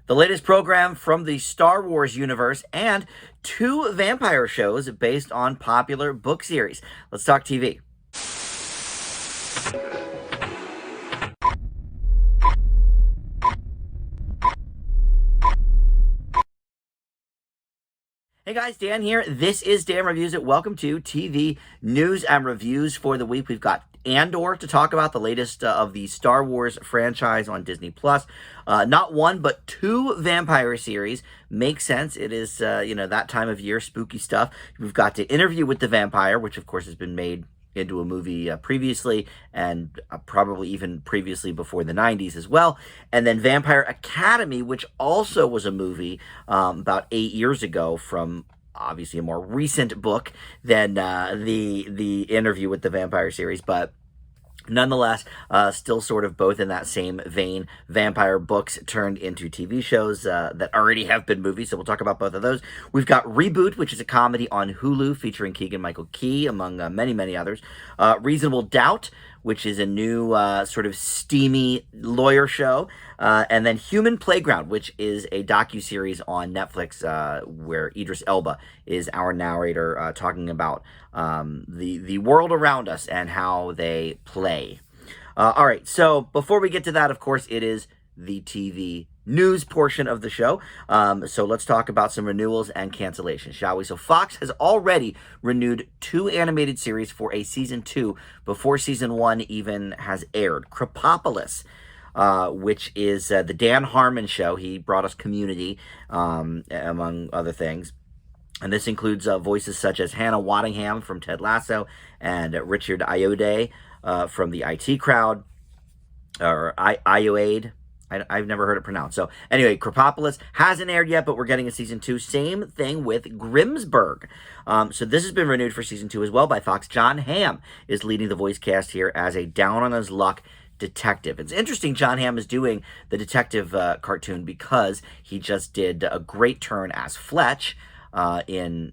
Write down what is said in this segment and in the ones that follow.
the latest program from the Star Wars universe, and two vampire shows based on popular book series. Let's talk TV. Hey guys, Dan here. This is Dan Reviews It. Welcome to TV News and Reviews for the week. We've got Andor to talk about, the latest of the Star Wars franchise on Disney Plus. Not one, but two vampire series. Makes sense. It is, that time of year, spooky stuff. We've got to Interview with the Vampire, which of course has been made into a movie previously, and probably even previously before the 90s as well. And then Vampire Academy, which also was a movie about 8 years ago, from obviously a more recent book than the Interview with the Vampire series, but nonetheless, still sort of both in that same vein. Vampire books turned into TV shows that already have been movies, so we'll talk about both of those. We've got Reboot, which is a comedy on Hulu featuring Keegan-Michael Key, among many, many others. Reasonable Doubt, which is a new sort of steamy lawyer show. And then Human Playground, which is a docuseries on Netflix where Idris Elba is our narrator, talking about the world around us and how they play. All right, so before we get to that, of course, it is the TV news portion of the show. So let's talk about some renewals and cancellations, shall we? So Fox has already renewed two animated series for a season 2 before season 1 even has aired. Crepopolis, which is the Dan Harmon show. He brought us Community, among other things. And this includes voices such as Hannah Waddingham from Ted Lasso and Richard Ayoade from the IT Crowd, or Ayoade. I've never heard it pronounced. So anyway, Crepopolis hasn't aired yet, but we're getting a season 2. Same thing with Grimmsburg. So this has been renewed for season 2 as well by Fox. John Hamm is leading the voice cast here as a down-on-his-luck detective. It's interesting John Hamm is doing the detective cartoon because he just did a great turn as Fletch in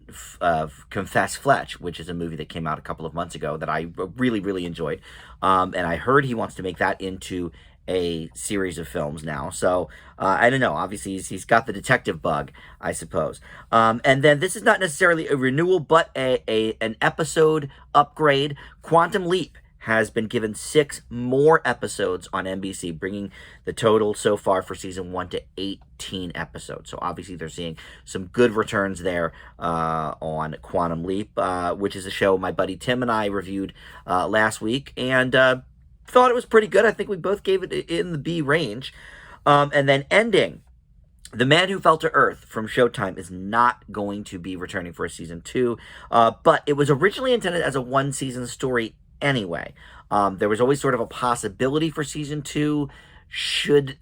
Confess Fletch, which is a movie that came out a couple of months ago that I really, really enjoyed. And I heard he wants to make that into a series of films now. So I don't know. Obviously, he's got the detective bug, I suppose. And then this is not necessarily a renewal, but an episode upgrade. Quantum Leap has been given 6 more episodes on NBC, bringing the total so far for season 1 to 18 episodes. So obviously they're seeing some good returns there on Quantum Leap, which is a show my buddy Tim and I reviewed last week, and thought it was pretty good. I think we both gave it in the B range. And then ending, The Man Who Fell to Earth from Showtime is not going to be returning for a season 2, but it was originally intended as a 1-season story anyway. There was always sort of a possibility for season 2 should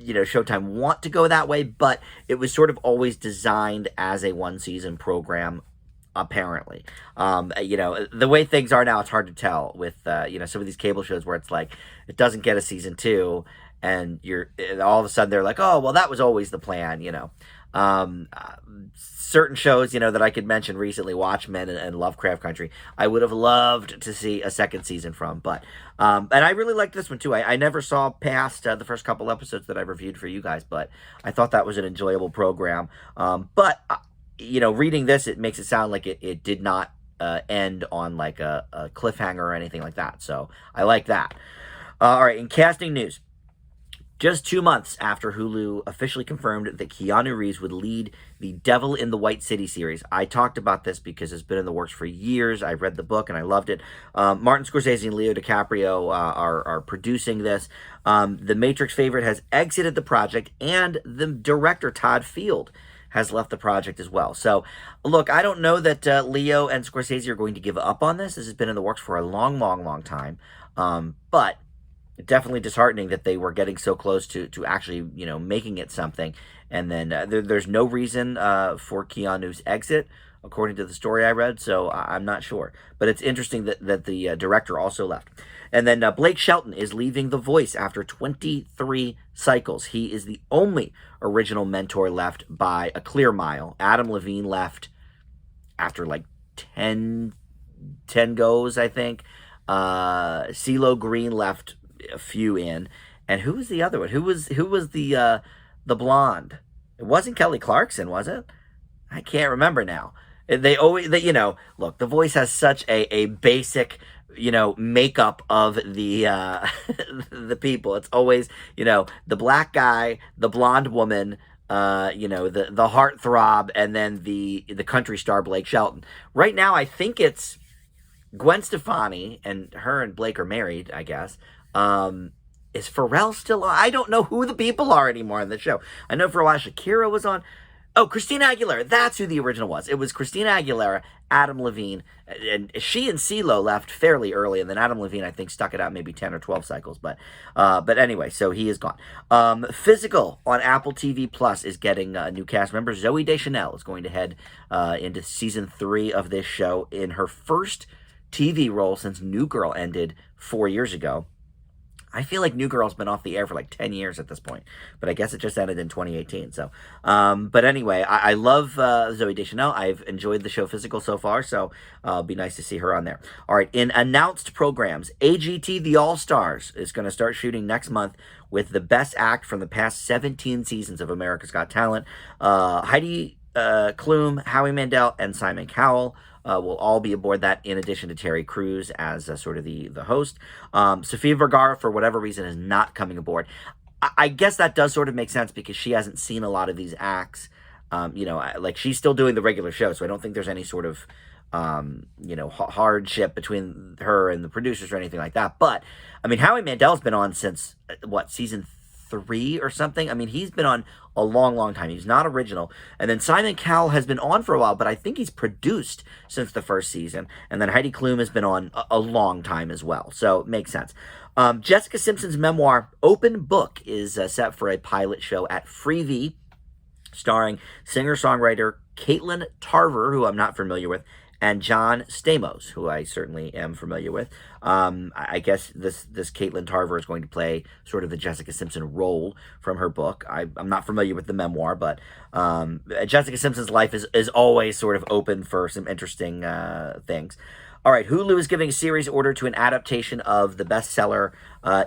Showtime want to go that way, but it was sort of always designed as a 1-season program, apparently. The way things are now, it's hard to tell with some of these cable shows where it's like it doesn't get a season 2 and all of a sudden they're like, oh well, that was always the plan. Certain shows that I could mention recently, Watchmen and Lovecraft Country, I would have loved to see a second season from, but and I really liked this one too. I never saw past the first couple episodes that I reviewed for you guys, but I thought that was an enjoyable program. But reading this, it makes it sound like it did not end on like a cliffhanger or anything like that. So I like that. All right, in casting news, just 2 months after Hulu officially confirmed that Keanu Reeves would lead the Devil in the White City series. I talked about this because it's been in the works for years. I read the book and I loved it. Martin Scorsese and Leo DiCaprio are producing this. The Matrix favorite has exited the project, and the director, Todd Field, has left the project as well. So, look, I don't know that Leo and Scorsese are going to give up on this. This has been in the works for a long, long, long time. But definitely disheartening that they were getting so close to actually, making it something. And then there's no reason for Keanu's exit, according to the story I read, so I'm not sure. But it's interesting that the director also left. And then Blake Shelton is leaving The Voice after 23 cycles. He is the only original mentor left by a clear mile. Adam Levine left after like 10 goes, I think. CeeLo Green left a few in. And who was the other one? Who was the the blonde? It wasn't Kelly Clarkson, was it? I can't remember now. They always, look, the voice has such a basic, makeup of the the people. It's always, the black guy, the blonde woman, the heartthrob, and then the country star Blake Shelton. Right now, I think it's Gwen Stefani, and her and Blake are married, I guess. Is Pharrell still on? I don't know who the people are anymore on the show. I know for a while Shakira was on. Oh, Christina Aguilera. That's who the original was. It was Christina Aguilera, Adam Levine, and she and CeeLo left fairly early, and then Adam Levine, I think, stuck it out maybe 10 or 12 cycles. But anyway, so he is gone. Physical on Apple TV Plus is getting a new cast member. Zooey Deschanel is going to head into season 3 of this show in her first TV role since New Girl ended 4 years ago. I feel like New Girl's been off the air for like 10 years at this point, but I guess it just ended in 2018. So, but anyway, I love Zooey Deschanel. I've enjoyed the show Physical so far, so it'll be nice to see her on there. All right, in announced programs, AGT The All-Stars is going to start shooting next month with the best act from the past 17 seasons of America's Got Talent. Heidi Klum, Howie Mandel, and Simon Cowell will all be aboard that, in addition to Terry Crews as sort of the host. Sofia Vergara, for whatever reason, is not coming aboard. I guess that does sort of make sense because she hasn't seen a lot of these acts. Like she's still doing the regular show, so I don't think there's any sort of hardship between her and the producers or anything like that. But I mean, Howie Mandel's been on since season 3 or something. I mean, he's been on a long, long time. He's not original. And then Simon Cowell has been on for a while, but I think he's produced since the first season. And then Heidi Klum has been on a long time as well. So it makes sense. Jessica Simpson's memoir, Open Book, is set for a pilot show at Freevee, starring singer-songwriter Caitlin Tarver, who I'm not familiar with, and John Stamos, who I certainly am familiar with. I guess this Caitlin Tarver is going to play sort of the Jessica Simpson role from her book. I'm not familiar with the memoir, but Jessica Simpson's life is always sort of open for some interesting things. All right, Hulu is giving a series order to an adaptation of the bestseller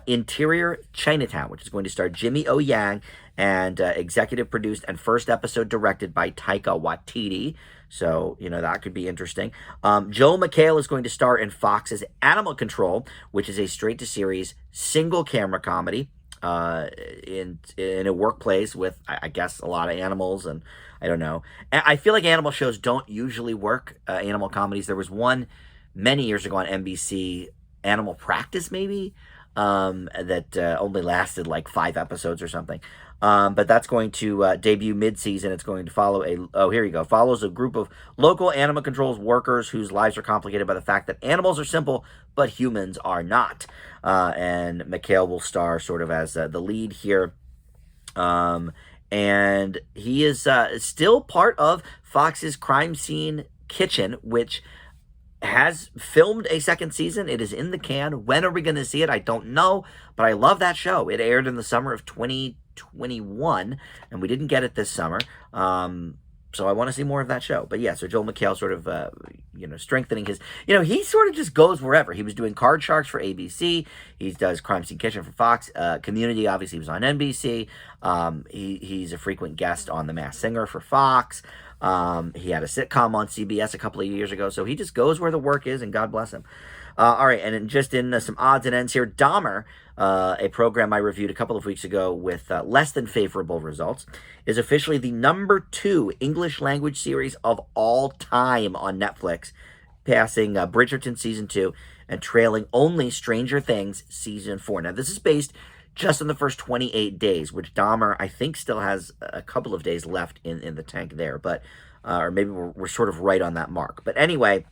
Interior Chinatown, which is going to star Jimmy O. Yang and executive produced and first episode directed by Taika Waititi. So, that could be interesting. Joel McHale is going to star in Fox's Animal Control, which is a straight-to-series single-camera comedy in a workplace with, I guess, a lot of animals, and I don't know. I feel like animal shows don't usually work, animal comedies. There was one many years ago on NBC, Animal Practice, maybe, that only lasted like 5 episodes or something. But that's going to debut mid-season. It's going to follows a group of local animal control workers whose lives are complicated by the fact that animals are simple, but humans are not. And McHale will star sort of as the lead here. And he is still part of Fox's Crime Scene Kitchen, which has filmed a second season. It is in the can. When are we going to see it? I don't know, but I love that show. It aired in the summer of 2021, and we didn't get it this summer. So I want to see more of that show. But yeah, so Joel McHale sort of, strengthening his, he sort of just goes wherever. He was doing Card Sharks for ABC. He does Crime Scene Kitchen for Fox. Community, obviously, was on NBC. He's a frequent guest on The Masked Singer for Fox. He had a sitcom on CBS a couple of years ago. So he just goes where the work is, and God bless him. All right, and in some odds and ends here, Dahmer, a program I reviewed a couple of weeks ago with less than favorable results, is officially the number 2 English language series of all time on Netflix, passing Bridgerton Season 2 and trailing only Stranger Things Season 4. Now, this is based just on the first 28 days, which Dahmer, I think, still has a couple of days left in the tank there, but or maybe we're sort of right on that mark. But anyway,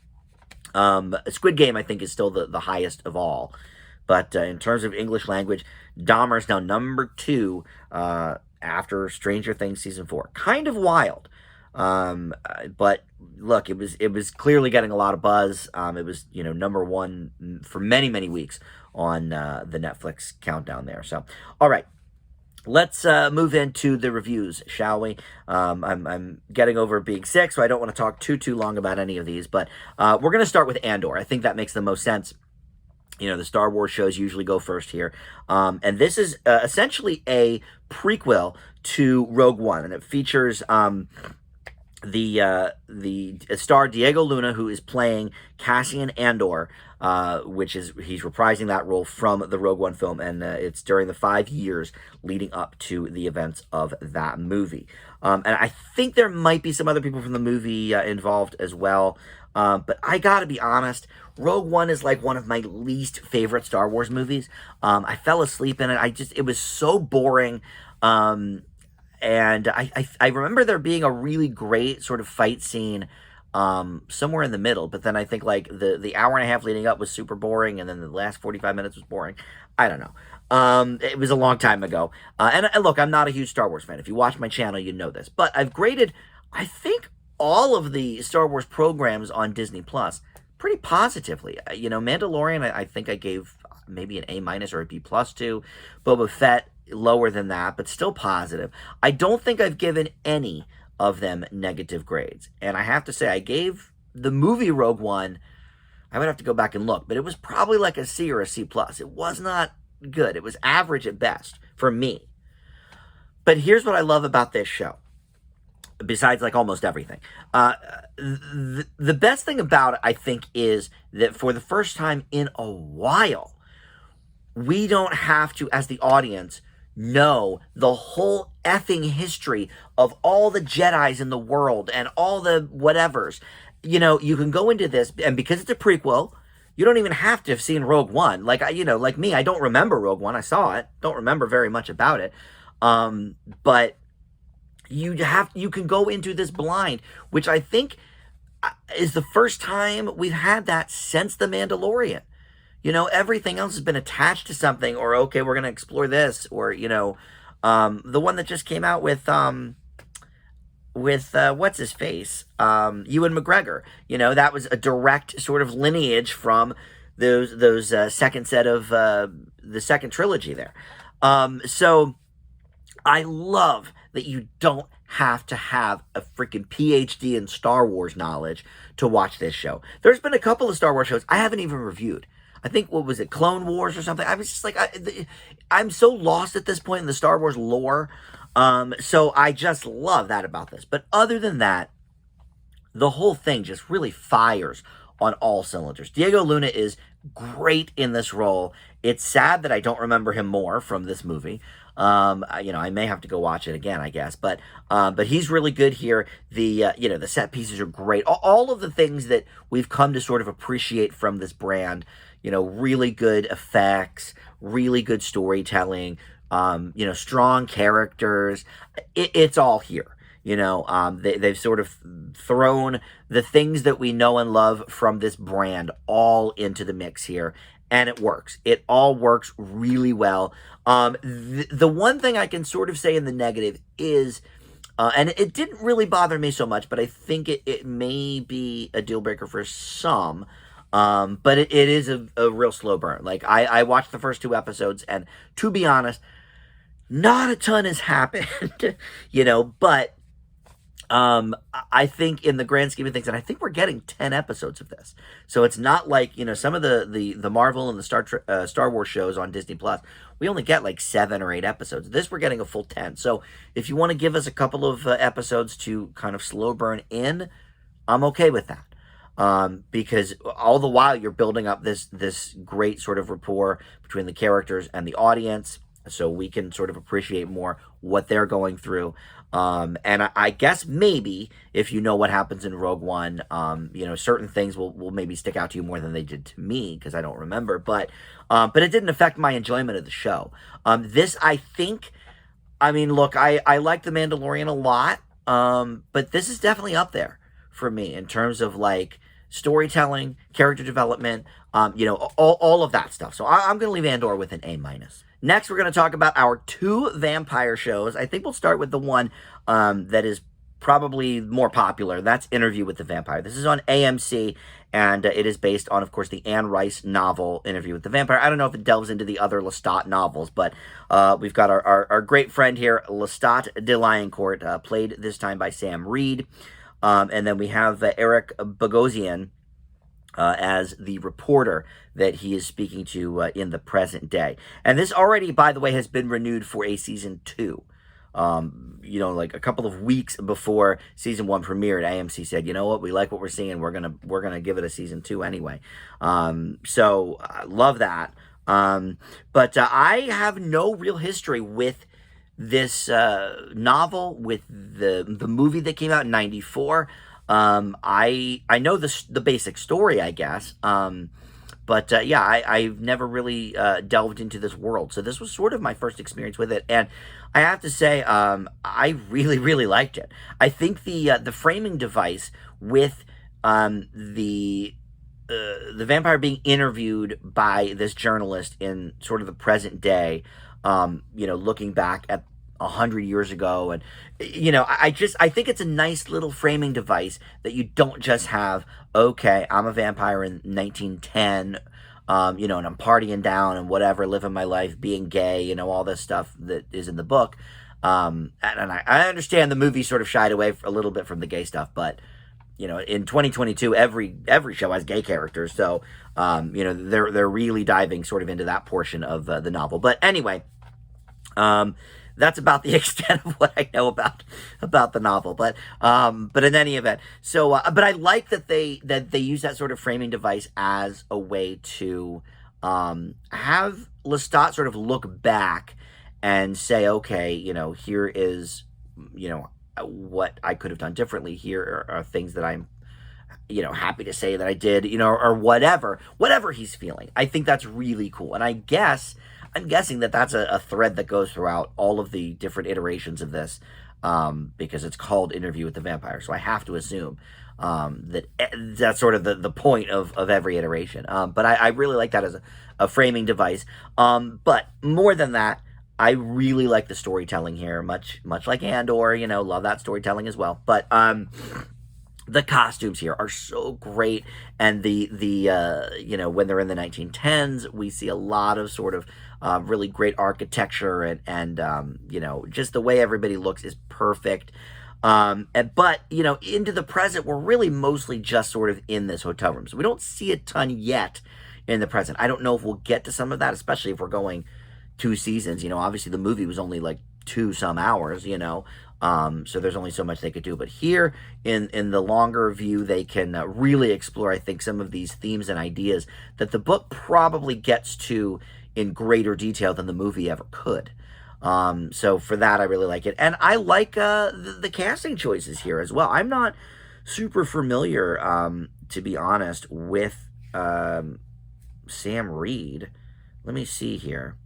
Squid Game, I think, is still the highest of all. But in terms of English language, Dahmer is now number 2 after Stranger Things Season 4. Kind of wild. But look, it was clearly getting a lot of buzz. It was, number 1 for many, many weeks on the Netflix countdown there. So, all right. Let's move into the reviews, shall we? I'm getting over being sick, so I don't want to talk too long about any of these. But we're going to start with Andor. I think that makes the most sense. The Star Wars shows usually go first here. And this is essentially a prequel to Rogue One, and it features the star Diego Luna, who is playing Cassian Andor, which is he's reprising that role from the Rogue One film, and it's during the 5 years leading up to the events of that movie. And I think there might be some other people from the movie involved as well. But I gotta be honest, Rogue One is like one of my least favorite Star Wars movies. I fell asleep in it. It was so boring. And I remember there being a really great sort of fight scene somewhere in the middle, but then I think like the hour and a half leading up was super boring, and then the last 45 minutes was boring. I don't know. It was a long time ago. And look, I'm not a huge Star Wars fan. If you watch my channel, you know this. But I've graded, I think, all of the Star Wars programs on Disney Plus pretty positively. Mandalorian, I think I gave maybe an A- or a B+ to. Boba Fett, lower than that, but still positive. I don't think I've given any of them negative grades. And I have to say, I gave the movie Rogue One, I would have to go back and look, but it was probably like a C or a C+. It was not good. It was average at best for me. But here's what I love about this show, besides like almost everything. The best thing about it, I think, is that for the first time in a while, we don't have to, as the audience, know the whole effing history of all the Jedis in the world and all the whatevers. You can go into this, and because it's a prequel, you don't even have to have seen Rogue One. Like me, I don't remember Rogue One. I saw it, don't remember very much about it. But you can go into this blind, which I think is the first time we've had that since The Mandalorian. Everything else has been attached to something, or, okay, we're going to explore this, or, the one that just came out with what's his face? Ewan McGregor. That was a direct sort of lineage from those second set of the second trilogy there. So I love that you don't have to have a freaking PhD in Star Wars knowledge to watch this show. There's been a couple of Star Wars shows I haven't even reviewed. I think, what was it, Clone Wars or something? I was just like, I'm so lost at this point in the Star Wars lore. So I just love that about this. But other than that, the whole thing just really fires on all cylinders. Diego Luna is great in this role. It's sad that I don't remember him more from this movie. I may have to go watch it again, I guess. But he's really good here. The set pieces are great. All of the things that we've come to sort of appreciate from this brand. Really good effects, really good storytelling, strong characters. It's all here. They've sort of thrown the things that we know and love from this brand all into the mix here, and it works. It all works really well. The one thing I can sort of say in the negative is, and it didn't really bother me so much, but I think it may be a deal breaker for some. But it is a real slow burn. Like, I watched the first 2 episodes, and to be honest, not a ton has happened, but I think in the grand scheme of things, and I think we're getting 10 episodes of this. So it's not like, some of the Marvel and the Star Wars shows on Disney Plus, we only get like 7 or 8 episodes. This, we're getting a full 10. So if you want to give us a couple of episodes to kind of slow burn in, I'm okay with that. Because all the while you're building up this great sort of rapport between the characters and the audience, so we can sort of appreciate more what they're going through. And I guess maybe if you know what happens in Rogue One, certain things will maybe stick out to you more than they did to me, because I don't remember. But it didn't affect my enjoyment of the show. This, I think, look, I like The Mandalorian a lot, but this is definitely up there for me in terms of like storytelling, character development, all of that stuff. So I'm going to leave Andor with an A-. Next, we're going to talk about our 2 vampire shows. I think we'll start with the one that is probably more popular. That's Interview with the Vampire. This is on AMC, and it is based on, of course, the Anne Rice novel, Interview with the Vampire. I don't know if it delves into the other Lestat novels, but we've got our great friend here, Lestat de Lioncourt, played this time by Sam Reed. And then we have Eric Bogosian as the reporter that he is speaking to in the present day. And this already, by the way, has been renewed for a season 2. like a couple of weeks before season 1 premiered, AMC said, you know what, we like what we're seeing. We're gonna give it a season 2 anyway. So love that. But I have no real history with this novel, with the movie that came out in '94. I know the basic story, I guess. But yeah, I've never really delved into this world. So this was sort of my first experience with it. And I have to say, I really, really liked it. I think the framing device with the vampire being interviewed by this journalist in sort of the present day, looking back at 100 years ago. And, I think it's a nice little framing device that you don't just have, okay, I'm a vampire in 1910, and I'm partying down and whatever, living my life, being gay, all this stuff that is in the book. And I understand the movie sort of shied away a little bit from the gay stuff, but in 2022, every show has gay characters. So, they're really diving sort of into that portion of the novel. But anyway, that's about the extent of what I know about the novel. But in any event, so but I like that they use that sort of framing device as a way to have Lestat sort of look back and say, okay, here is what I could have done differently. Here are things that I'm happy to say that I did, or whatever he's feeling. I think that's really cool. And I'm guessing that that's a thread that goes throughout all of the different iterations of this, because it's called Interview with the Vampire. So I have to assume that's sort of the point of every iteration. But I really like that as a framing device. But more than that, I really like the storytelling here, much like Andor, love that storytelling as well. But the costumes here are so great, and the when they're in the 1910s, we see a lot of sort of really great architecture, and just the way everybody looks is perfect. But into the present, we're really mostly just sort of in this hotel room, so we don't see a ton yet in the present. I don't know if we'll get to some of that, especially if we're going 2 seasons. Obviously the movie was only like 2 some hours, so there's only so much they could do. But here in the longer view, they can really explore, I think, some of these themes and ideas that the book probably gets to in greater detail than the movie ever could. So for that, I really like it. And I like the casting choices here as well. I'm not super familiar, to be honest, with Sam Reed. Let me see here.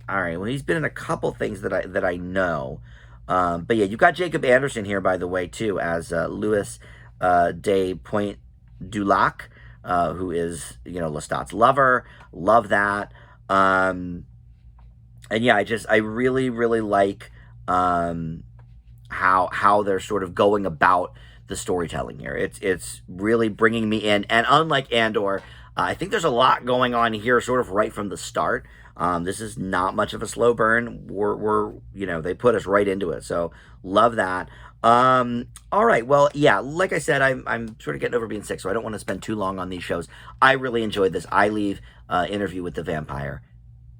All right, well, he's been in a couple things that I know. But yeah, you've got Jacob Anderson here, by the way, too, as Louis de Pointe du Lac, who is, Lestat's lover. Love that. And yeah, I really, really like how they're sort of going about the storytelling here. It's really bringing me in. And unlike Andor, I think there's a lot going on here sort of right from the start. This is not much of a slow burn. We're they put us right into it. So love that. All right. Well, yeah, like I said, I'm sort of getting over being sick, so I don't want to spend too long on these shows. I really enjoyed this. I leave Interview with the Vampire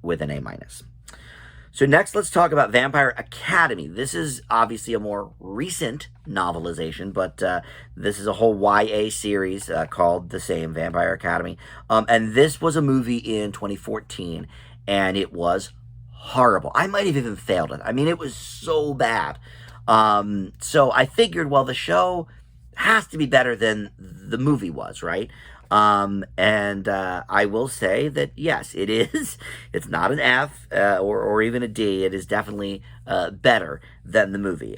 with an A-. So next, let's talk about Vampire Academy. This is obviously a more recent novelization, but this is a whole YA series called the same, Vampire Academy. And this was a movie in 2014, and it was horrible. I might have even failed it. I mean, it was so bad. So I figured, well, the show has to be better than the movie was, right? And I will say that, yes, it is. It's not an F or even a D. It is definitely better than the movie.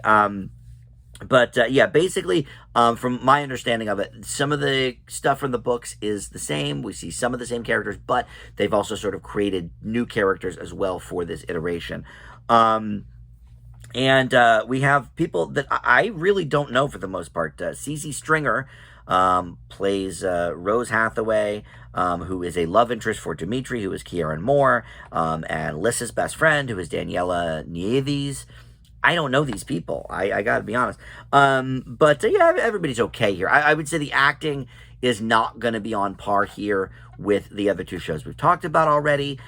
But yeah, basically, from my understanding of it, some of the stuff from the books is the same. We see some of the same characters, but they've also sort of created new characters as well for this iteration. And we have people that I really don't know for the most part. CC Stringer plays Rose Hathaway, who is a love interest for Dimitri, who is Kieran Moore, and Lyssa's best friend, who is Daniela Nieves. I don't know these people. I gotta be honest. But yeah, everybody's okay here. I would say the acting is not going to be on par here with the other 2 shows we've talked about already.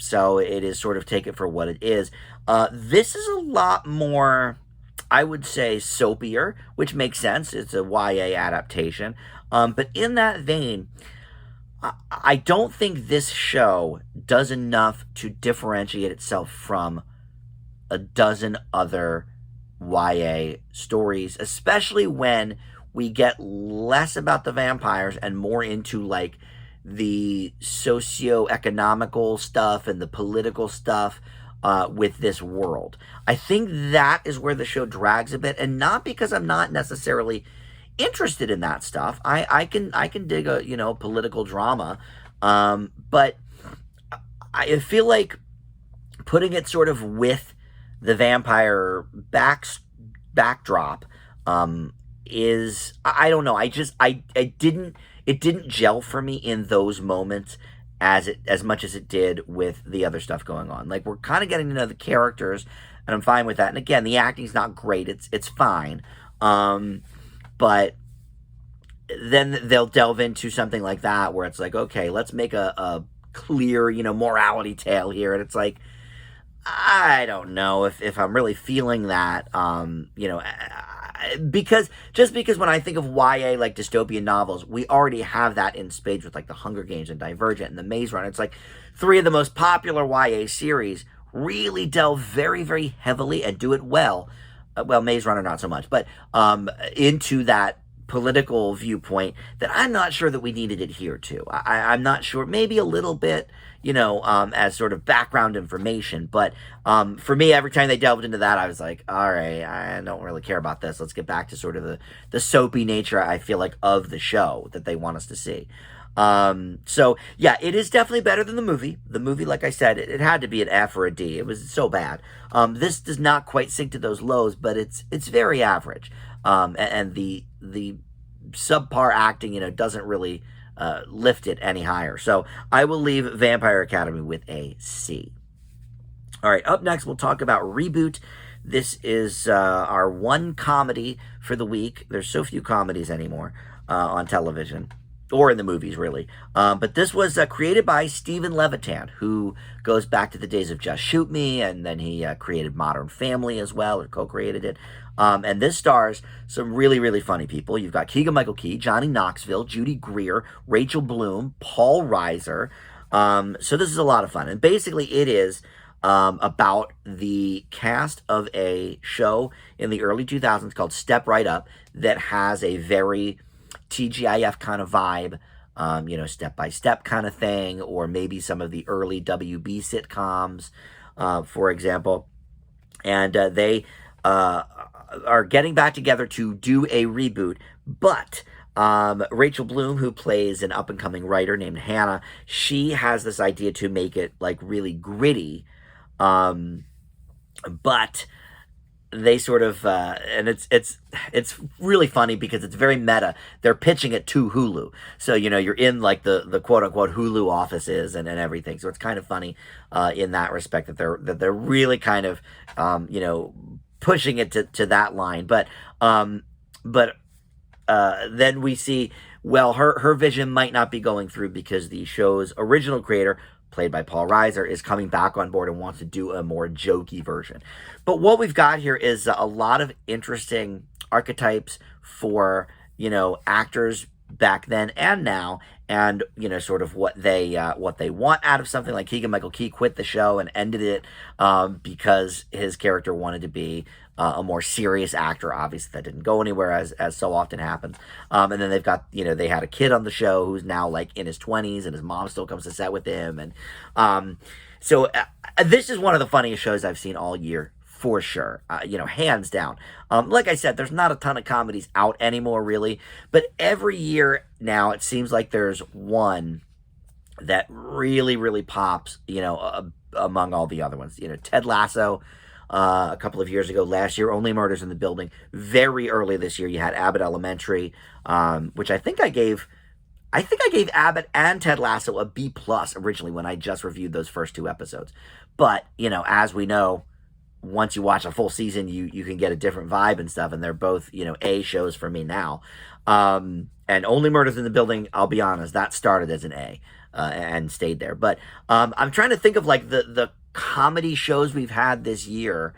So it is sort of take it for what it is. This is a lot more, I would say, soapier, which makes sense. It's a YA adaptation. But in that vein, I don't think this show does enough to differentiate itself from a dozen other YA stories, especially when we get less about the vampires and more into like the socio-economical stuff and the political stuff with this world. I think that is where the show drags a bit, and not because I'm not necessarily interested in that stuff. I can dig a political drama, but I feel like putting it sort of with the vampire backdrop is, I don't know. It didn't gel for me in those moments as much as it did with the other stuff going on. Like, we're kind of getting to know the characters, and I'm fine with that. And again, the acting's not great. It's fine. But then they'll delve into something like that where it's like, okay, let's make a clear, morality tale here. And it's like, I don't know if I'm really feeling that, because when I think of YA, like dystopian novels, we already have that in spades with like the Hunger Games and Divergent and the Maze Runner. It's like three of the most popular YA series really delve very, very heavily and do it well. Well, Maze Runner not so much, but into that political viewpoint that I'm not sure that we need to adhere to. I'm not sure, maybe a little bit, as sort of background information. But for me, every time they delved into that, I was like, all right, I don't really care about this. Let's get back to sort of the soapy nature, I feel like, of the show that they want us to see. So yeah, it is definitely better than the movie. The movie, like I said, it had to be an F or a D. It was so bad. This does not quite sink to those lows, but it's very average. And the subpar acting, doesn't really lift it any higher. So I will leave Vampire Academy with a C. All right, up next, we'll talk about Reboot. This is our one comedy for the week. There's so few comedies anymore on television, or in the movies, really. But this was created by Stephen Levitan, who goes back to the days of Just Shoot Me, and then he created Modern Family as well, or co-created it. And this stars some really, really funny people. You've got Keegan-Michael Key, Johnny Knoxville, Judy Greer, Rachel Bloom, Paul Reiser. So this is a lot of fun. And basically it is about the cast of a show in the early 2000s called Step Right Up that has a very TGIF kind of vibe, step by step kind of thing, or maybe some of the early WB sitcoms, for example. And they are getting back together to do a reboot, but Rachel Bloom, who plays an up-and-coming writer named Hannah, she has this idea to make it like really gritty, but they sort of and it's really funny because it's very meta. They're pitching it to Hulu, so you're in like the quote unquote Hulu offices and everything. So it's kind of funny in that respect that they're really kind of pushing it to that line. But then we see, well, her vision might not be going through because the show's original creator, played by Paul Reiser, is coming back on board and wants to do a more jokey version. But what we've got here is a lot of interesting archetypes for, actors back then and now, and, sort of what they want out of something. Like Keegan-Michael Key quit the show and ended it because his character wanted to be a more serious actor. Obviously, that didn't go anywhere, as so often happens. And then they've got, they had a kid on the show who's now like in his 20s, and his mom still comes to set with him. And so this is one of the funniest shows I've seen all year, for sure. Hands down. Like I said, there's not a ton of comedies out anymore, really. But every year now, it seems like there's one that really, really pops, among all the other ones. Ted Lasso, a couple of years ago. Last year, Only Murders in the Building. Very early this year, you had Abbott Elementary, which I think I gave Abbott and Ted Lasso a B+ originally when I just reviewed those first two episodes. But, as we know, once you watch a full season, you can get a different vibe and stuff. And they're both, A shows for me now. And Only Murders in the Building, I'll be honest, that started as an A and stayed there. But I'm trying to think of like the comedy shows we've had this year,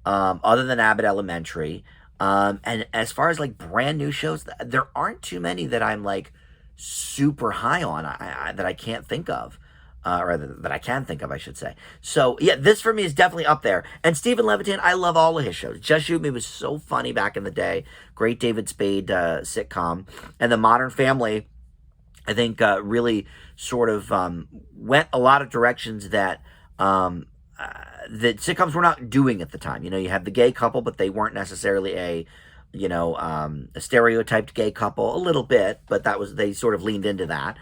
other than Abbott Elementary. And as far as like brand new shows, there aren't too many that I'm like super high on that I can't think of. Or that I can think of, I should say. So, yeah, this for me is definitely up there. And Stephen Levitan, I love all of his shows. Just Shoot Me was so funny back in the day. Great David Spade sitcom. And The Modern Family, I think, really sort of went a lot of directions that that sitcoms were not doing at the time. You had the gay couple, but they weren't necessarily a stereotyped gay couple. A little bit, but they sort of leaned into that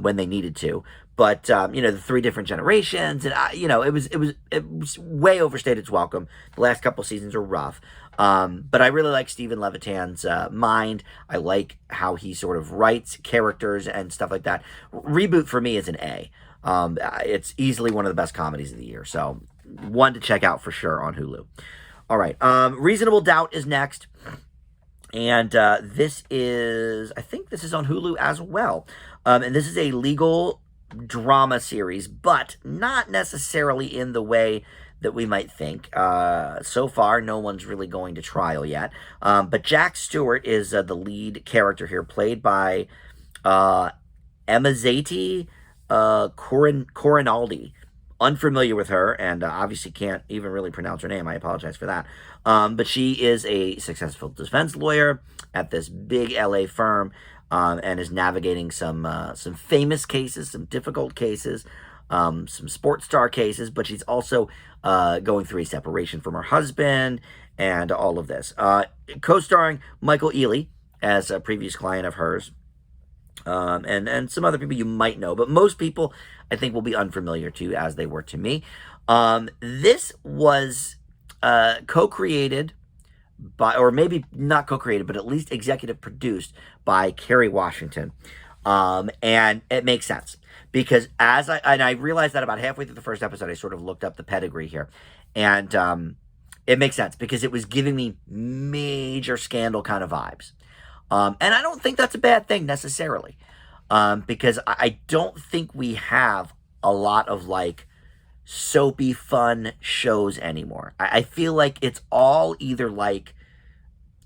when they needed to. But the three different generations, and it was way overstayed its welcome. The last couple seasons are rough, but I really like Stephen Levitan's mind. I like how he sort of writes characters and stuff like that. Reboot for me is an A. It's easily one of the best comedies of the year, so one to check out for sure on Hulu. All right, Reasonable Doubt is next, and I think this is on Hulu as well, and this is a legal drama series, but not necessarily in the way that we might think. So far, no one's really going to trial yet. But Jack Stewart is the lead character here, played by Emazati Corinaldi. Unfamiliar with her, and obviously can't even really pronounce her name. I apologize for that. But she is a successful defense lawyer at this big LA firm, and is navigating some famous cases, some difficult cases, some sports star cases, but she's also going through a separation from her husband and all of this. Co-starring Michael Ealy as a previous client of hers, and some other people you might know, but most people I think will be unfamiliar to, as they were to me. This was co-created by, or maybe not co-created, but at least executive produced by Kerry Washington. And it makes sense because I realized that about halfway through the first episode, I sort of looked up the pedigree here, and it makes sense because it was giving me major Scandal kind of vibes. And I don't think that's a bad thing necessarily, because I don't think we have a lot of like soapy fun shows anymore. I feel like it's all either like,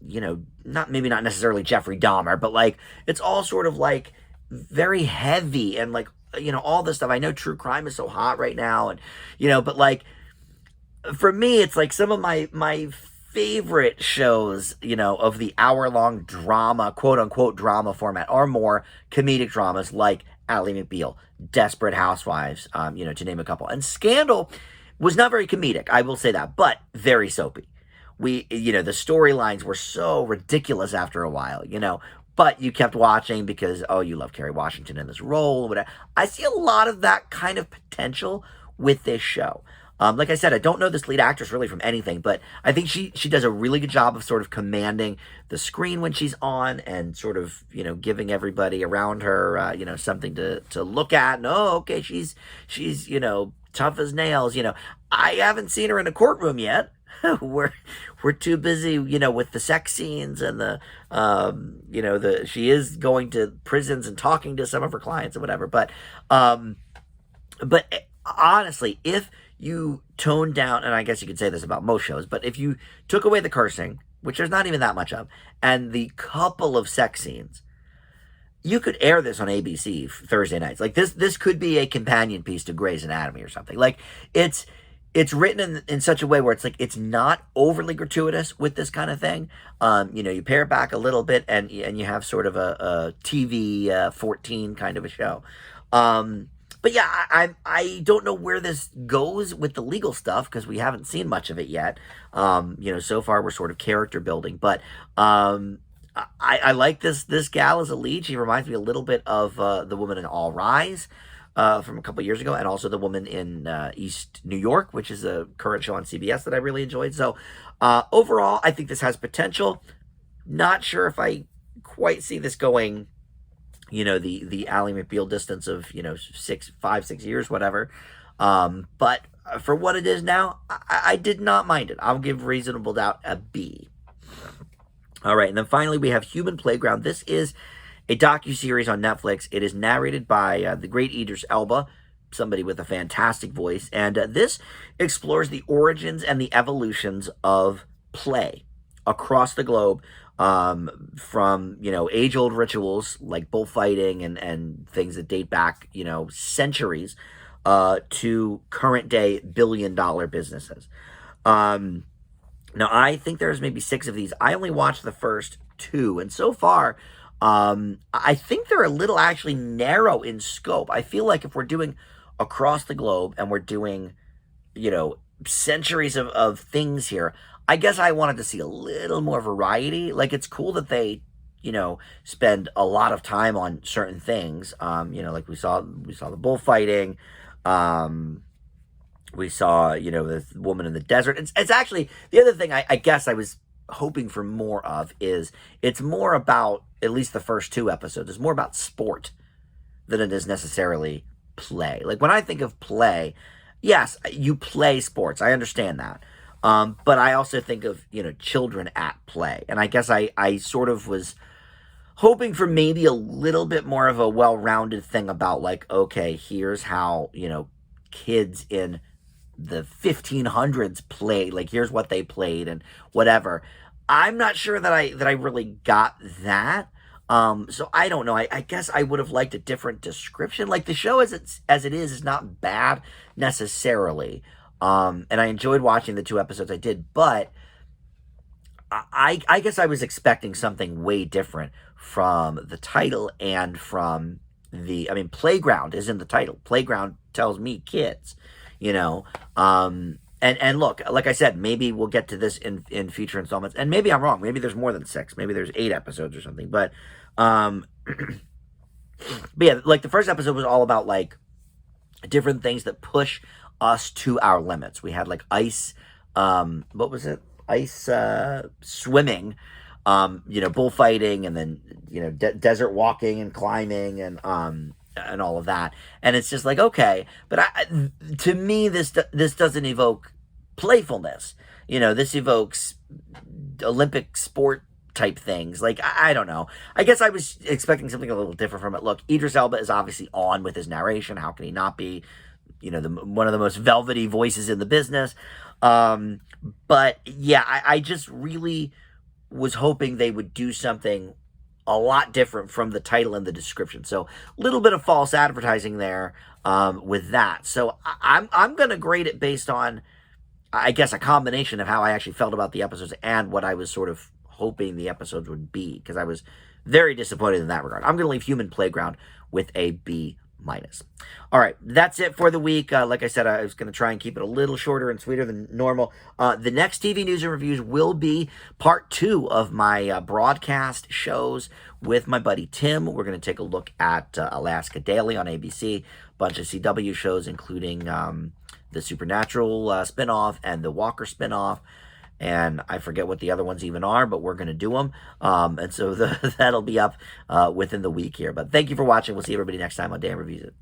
not necessarily Jeffrey Dahmer, but like it's all sort of like very heavy and like, all this stuff. I know true crime is so hot right now, and but like for me, it's like some of my favorite shows, of the hour-long drama, quote-unquote drama format, are more comedic dramas like Ally McBeal, Desperate Housewives, to name a couple. And Scandal was not very comedic, I will say that, but very soapy. The storylines were so ridiculous after a while, but you kept watching because, you love Kerry Washington in this role, whatever. I see a lot of that kind of potential with this show. Like I said, I don't know this lead actress really from anything, but I think she does a really good job of sort of commanding the screen when she's on and sort of, giving everybody around her, something to look at. And, okay, she's tough as nails. I haven't seen her in a courtroom yet. we're too busy, with the sex scenes and she is going to prisons and talking to some of her clients and whatever. But honestly, if you tone down, and I guess you could say this about most shows, but if you took away the cursing, which there's not even that much of, and the couple of sex scenes, you could air this on ABC Thursday nights. Like this could be a companion piece to Grey's Anatomy or something. Like it's written in such a way where it's like it's not overly gratuitous with this kind of thing. You pare it back a little bit, and you have sort of a TV 14 kind of a show. But yeah, I don't know where this goes with the legal stuff because we haven't seen much of it yet. So far we're sort of character building, but I like this gal as a lead. She reminds me a little bit of the woman in All Rise from a couple years ago, and also the woman in East New York, which is a current show on CBS that I really enjoyed. So overall, I think this has potential. Not sure if I quite see this going, the Ally McBeal distance of 5-6 years, whatever. But for what it is now, I did not mind it. I'll give Reasonable Doubt a B. All right, and then finally we have Human Playground. This is a docuseries on Netflix. It is narrated by the great Idris Elba, somebody with a fantastic voice, and this explores the origins and the evolutions of play across the globe, from, age-old rituals like bullfighting and things that date back, centuries, to current-day billion-dollar businesses. Now, I think there's maybe 6 of these. I only watched the first 2, and so far, I think they're a little actually narrow in scope. I feel like if we're doing across the globe and we're doing, centuries of things here, I guess I wanted to see a little more variety. Like, it's cool that they, spend a lot of time on certain things. Like we saw the bullfighting. We saw, this woman in the desert. It's actually, the other thing I guess I was hoping for more of is it's more about, at least the first 2 episodes, it's more about sport than it is necessarily play. Like, when I think of play, yes, you play sports. I understand that. But I also think of, children at play. And I guess I sort of was hoping for maybe a little bit more of a well-rounded thing about, like, okay, here's how, kids in the 1500s played, like, here's what they played and whatever. I'm not sure that I really got that. So I don't know. I guess I would have liked a different description. Like, the show as it is not bad necessarily. And I enjoyed watching the 2 episodes I did, but I guess I was expecting something way different from the title and from Playground is in the title. Playground tells me kids, and look, like I said, maybe we'll get to this in future installments, and maybe I'm wrong. Maybe there's more than 6. Maybe there's 8 episodes or something. But, but yeah, like, the first episode was all about, like, different things that push us to our limits. We had, like, ice, what was it? Ice swimming, bullfighting, and then, desert walking and climbing and all of that. And it's just like, okay, but to me, this doesn't evoke playfulness. This evokes Olympic sport type things. Like, I don't know. I guess I was expecting something a little different from it. Look, Idris Elba is obviously on with his narration. How can he not be? One of the most velvety voices in the business. But yeah, I just really was hoping they would do something a lot different from the title and the description. So a little bit of false advertising there, with that. So I'm going to grade it based on, I guess, a combination of how I actually felt about the episodes and what I was sort of hoping the episodes would be, because I was very disappointed in that regard. I'm going to leave Human Playground with a B-. All right, that's it for the week. Like I said, I was going to try and keep it a little shorter and sweeter than normal. The next TV news and reviews will be part 2 of my broadcast shows with my buddy Tim. We're going to take a look at Alaska Daily on ABC, a bunch of CW shows, including the Supernatural spinoff and the Walker spinoff. And I forget what the other ones even are, but we're going to do them. And so that'll be up within the week here. But thank you for watching. We'll see everybody next time on Dan Reviews It.